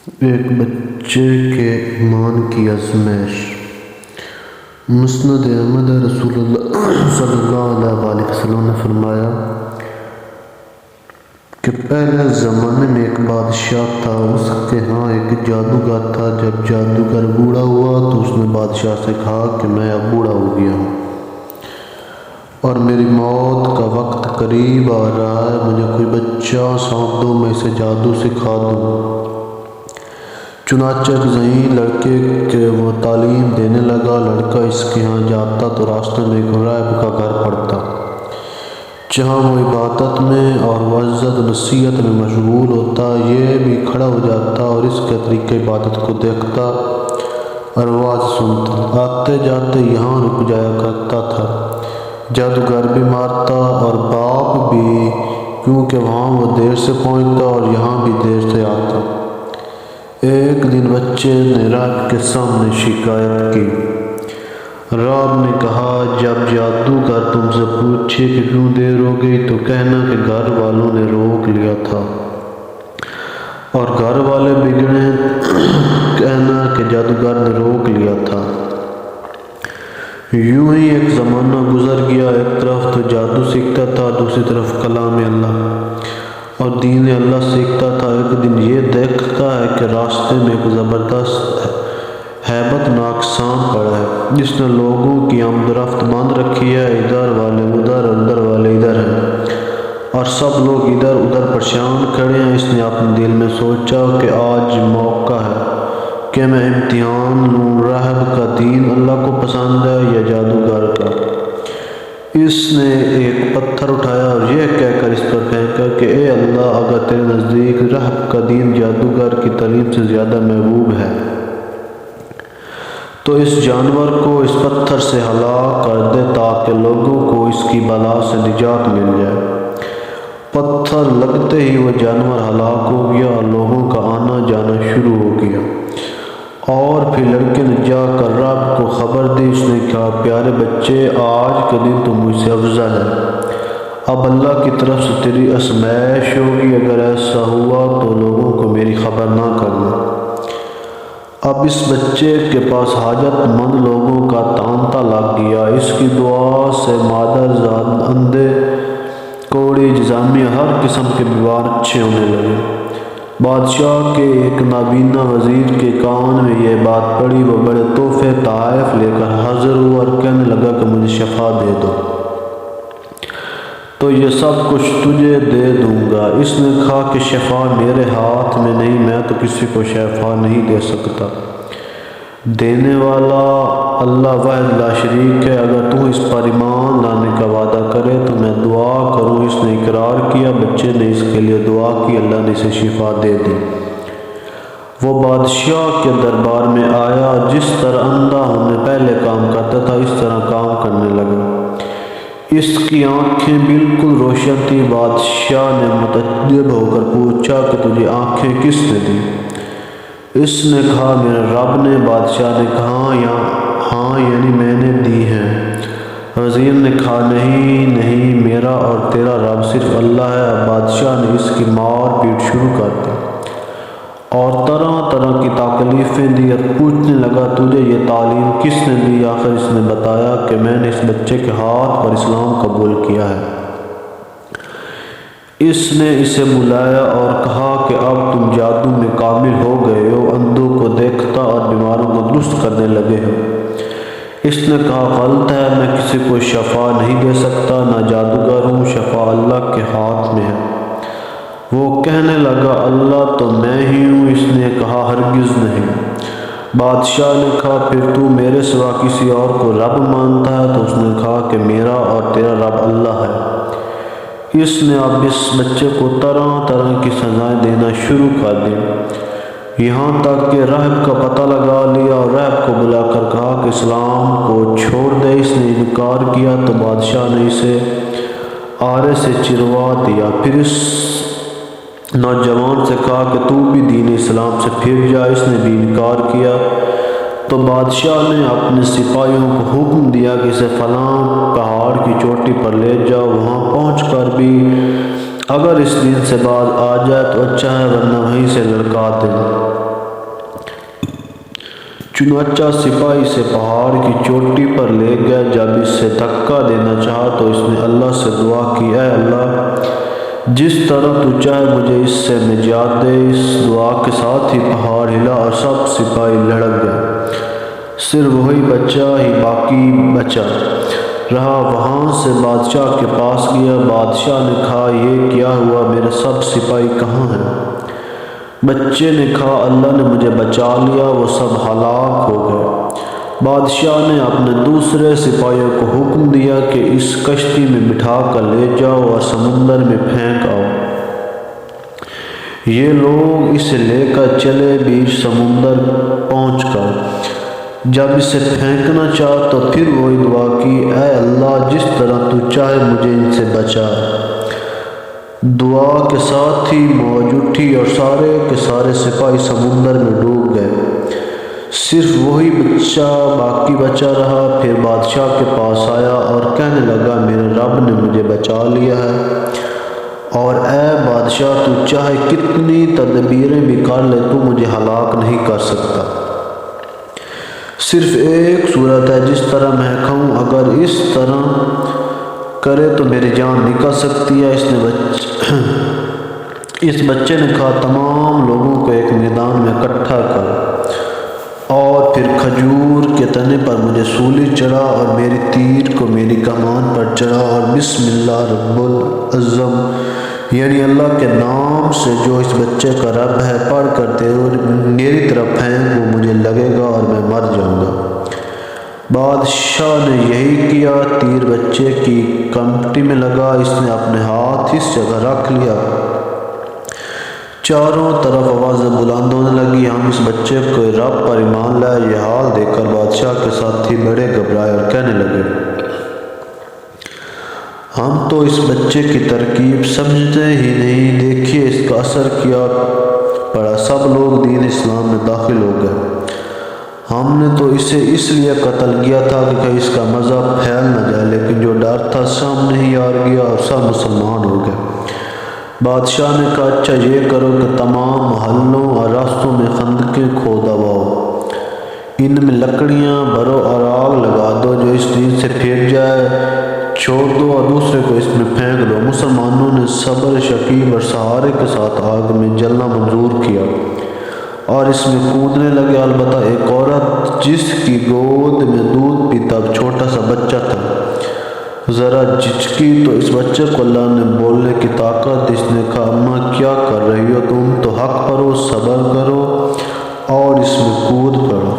ایک بچے کے ایمان کی آزمائش۔ مسند احمد رسول اللہ صلی اللہ علیہ وسلم نے فرمایا کہ پہلے زمانے میں ایک بادشاہ تھا، اس کے ہاں ایک جادوگر تھا۔ جب جادوگر بوڑھا ہوا تو اس نے بادشاہ سے کہا کہ میں اب بوڑھا ہو گیا ہوں اور میری موت کا وقت قریب آ رہا ہے، مجھے کوئی بچہ سونپ دو، میں اسے جادو سکھا دوں۔ چنانچہ ایک ذہین لڑکے کے وہ تعلیم دینے لگا۔ لڑکا اس کے ہاں جاتا تو راستے میں ایک راہب کا گھر پڑتا، جہاں وہ عبادت میں اور وعظت نصیحت میں مشغول ہوتا۔ یہ بھی کھڑا ہو جاتا اور اس کے طریقہ عبادت کو دیکھتا اور واعظ سنتا۔ آتے جاتے یہاں رک جایا کرتا تھا۔ جادوگر بھی مارتا اور باپ بھی، کیونکہ وہاں وہ دیر سے پہنچتا اور یہاں بھی دیر سے آتا۔ ایک دن بچے نے راہب کے سامنے شکایت کی۔ راہب نے کہا، جب جادوگر تم سے پوچھے کہ کیوں دیر ہو گئی تو کہنا کہ گھر والوں نے روک لیا تھا، اور گھر والے بگڑے کہنا کہ جادوگر نے روک لیا تھا۔ یوں ہی ایک زمانہ گزر گیا، ایک طرف تو جادو سیکھتا تھا، دوسری طرف کلام اللہ اور دین اللہ سیکھتا تھا۔ ایک دن یہ دیکھتا ہے کہ راستے میں ایک زبردست ہیبت ناک سانپ پڑا ہے، جس نے لوگوں کی آمد و رفت بند رکھی ہے۔ ادھر والے ادھر، ادھر والے ادھر ہیں اور سب لوگ ادھر ادھر پریشان کھڑے ہیں۔ اس نے اپنے دل میں سوچا کہ آج موقع ہے کہ میں امتحان لوں، راہب کا دین اللہ کو پسند ہے یا جادوگر کا۔ اس نے ایک پتھر اٹھایا اور یہ کہہ کر اس پر پھینکا کہ اے اللہ، اگر تیرے نزدیک راہب کا دین جادوگر کی تعلیم سے زیادہ محبوب ہے تو اس جانور کو اس پتھر سے ہلاک کر دے تاکہ لوگوں کو اس کی بلا سے نجات مل جائے۔ پتھر لگتے ہی وہ جانور ہلاک ہو گیا اور لوگوں کا آنا جانا شروع ہو گیا۔ اور پھر لڑکے نے جا کر راہب کو خبر دی۔ اس نے کہا، پیارے بچے، آج کے دن تو مجھ سے افضل ہے، اب اللہ کی طرف سے تیری آزمائش ہوگی۔ اگر ایسا ہوا تو لوگوں کو میری خبر نہ کرنا۔ اب اس بچے کے پاس حاجت مند لوگوں کا تانتا لگ گیا۔ اس کی دعا سے مادر زاد، اندھے، کوڑی، جذامیہ، ہر قسم کے بیمار اچھے ہونے لگے۔ بادشاہ کے ایک نابینا وزیر کے کان میں یہ بات پڑی۔ وہ بڑے تحفے تحائف لے کر حاضر ہوا اور کہنے لگا کہ مجھے شفا دے دو تو یہ سب کچھ تجھے دے دوں گا۔ اس نے کہا کہ شفا میرے ہاتھ میں نہیں، میں تو کسی کو شفا نہیں دے سکتا۔ دینے والا اللہ واحد لا شریک ہے، اگر تو اس پر ایمان لانے کا وعدہ کرے تو میں دعا کروں۔ اس نے اقرار کیا۔ بچے نے اس کے لیے دعا کی، اللہ نے اسے شفا دے دی۔ وہ بادشاہ کے دربار میں آیا، جس طرح اندھا ہونے پہلے کام کرتا تھا اس طرح کام کرنے لگا۔ اس کی آنکھیں بالکل روشن تھیں۔ بادشاہ نے متعجب ہو کر پوچھا کہ تجھے آنکھیں کس نے دی؟ اس نے کہا، میرے رب نے۔ بادشاہ نے کہا، ہاں یعنی میں نے دی ہیں۔ وزیر نے کہا، نہیں، میرا اور تیرا رب صرف اللہ ہے۔ اب بادشاہ نے اس کی مار پیٹ شروع کر دی اور طرح طرح کی تکلیفیں دی اور پوچھنے لگا، تجھے یہ تعلیم کس نے دی؟ آخر اس نے بتایا کہ میں نے اس بچے کے ہاتھ پر اسلام قبول کیا ہے۔ اس نے اسے بلایا اور کہا کہ اب تم جادو میں کامل ہو گئے ہو، اندھوں کو دیکھتا اور بیماروں کو درست کرنے لگے ہو۔ اس نے کہا، غلط ہے، میں کسی کو شفا نہیں دے سکتا، نہ جادوگر ہوں، شفا اللہ کے ہاتھ میں ہے۔ وہ کہنے لگا، اللہ تو میں ہی ہوں۔ اس نے کہا، ہرگز نہیں۔ بادشاہ نے کہا، پھر تو میرے سوا کسی اور کو رب مانتا ہے؟ تو اس نے کہا کہ میرا اور تیرا رب اللہ ہے۔ اس نے اب اس بچے کو طرح طرح کی سزائیں دینا شروع کر دی، یہاں تک کہ راہب کا پتہ لگا لیا اور راہب کو بلا کر کہا کہ اسلام کو چھوڑ دے۔ اس نے انکار کیا تو بادشاہ نے اسے آرے سے چروا دیا۔ پھر اس نوجوان سے کہا کہ تو بھی دین اسلام سے پھر جا۔ اس نے بھی انکار کیا تو بادشاہ نے اپنے سپاہیوں کو حکم دیا کہ اسے فلاں پہاڑ کی چوٹی پر لے جاؤ۔ وہاں پہنچ کر بھی اگر اس دین سے باز آ جائے تو اچھا ہے، ورنہ وہیں سے لڑکا دیں۔ چنانچہ سپاہی سے پہاڑ کی چوٹی پر لے گیا۔ جب اس سے دھکا دینا چاہا تو اس نے اللہ سے دعا کی، اے اللہ جس طرح تو چاہے مجھے اس سے نجات دے۔ اس دعا کے ساتھ ہی پہاڑ ہلا اور سب سپاہی لڑک گئے، صرف وہی بچہ ہی باقی بچا رہا۔ وہاں سے بادشاہ کے پاس گیا۔ بادشاہ نے کہا، یہ کیا ہوا؟ میرے سب سپاہی کہاں ہیں؟ بچے نے کہا، اللہ نے مجھے بچا لیا، وہ سب ہلاک ہو گئے۔ بادشاہ نے اپنے دوسرے سپاہیوں کو حکم دیا کہ اس کشتی میں بٹھا کر لے جاؤ اور سمندر میں پھینک آؤ۔ یہ لوگ اسے لے کر چلے۔ بیچ سمندر پہنچ کر جب اسے پھینکنا چاہا تو پھر وہی دعا کی، اے اللہ جس طرح تو چاہے مجھے ان سے بچا۔ دعا کے ساتھ ہی موج اٹھی اور سارے کے سارے سپاہی سمندر میں ڈوب گئے، صرف وہی بچہ باقی بچا رہا۔ پھر بادشاہ کے پاس آیا اور کہنے لگا، میرے رب نے مجھے بچا لیا ہے، اور اے بادشاہ تو چاہے کتنی تدبیریں بھی کر لے تو مجھے ہلاک نہیں کر سکتا۔ صرف ایک صورت ہے جس طرح میں کہوں، اگر اس طرح کرے تو میری جان نکل سکتی ہے۔ اس بچے نے کہا، تمام لوگوں کو ایک میدان میں اکٹھا کر اور پھر کھجور کے تنے پر مجھے سولی چڑھا اور میری تیر کو میری کمان پر چڑھا اور بسم اللہ رب العزم یعنی اللہ کے نام سے جو اس بچے کا رب ہے پڑھ کر تیور میری طرف پھینک، وہ مجھے لگے گا اور میں مر جاؤں گا۔ بادشاہ نے یہی کیا۔ تیر بچے کی کمٹی میں لگا، اس نے اپنے ہاتھ اس جگہ رکھ لیا۔ چاروں طرف آوازیں بلند ہونے لگی، ہم اس بچے کو رب پر ایمان لائے۔ یہ حال دیکھ کر بادشاہ کے ساتھی بڑے گھبرائے اور کہنے لگے، ہم تو اس بچے کی ترکیب سمجھتے ہی نہیں، دیکھیے اس کا اثر کیا پڑا، سب لوگ دین اسلام میں داخل ہو گئے۔ ہم نے تو اسے اس لیے قتل کیا تھا کہ کہیں اس کا مذہب پھیل نہ جائے، لیکن جو ڈر تھا سامنے ہی آ گیا اور سب مسلمان ہو گئے۔ بادشاہ نے کہا، اچھا یہ کرو کہ تمام محلوں اور راستوں میں خندقیں کھودواؤ، ان میں لکڑیاں بھرو اور آگ لگا دو، جو اس دین سے پھر جائے چھوڑ دو اور دوسرے کو اس میں پھینک دو۔ مسلمانوں نے صبر شکیب اور سہارے کے ساتھ آگ میں جلنا منظور کیا اور اس میں کودنے لگے۔ البتہ ایک عورت جس کی گود میں دودھ پیتا چھوٹا سا بچہ تھا ذرا جھجکی تو اس بچے کو اللہ نے بولنے کی طاقت دی۔ اس نے کہا، اماں کیا کر رہی ہو تم؟ تو حق کرو، صبر کرو اور اس میں کود پڑو۔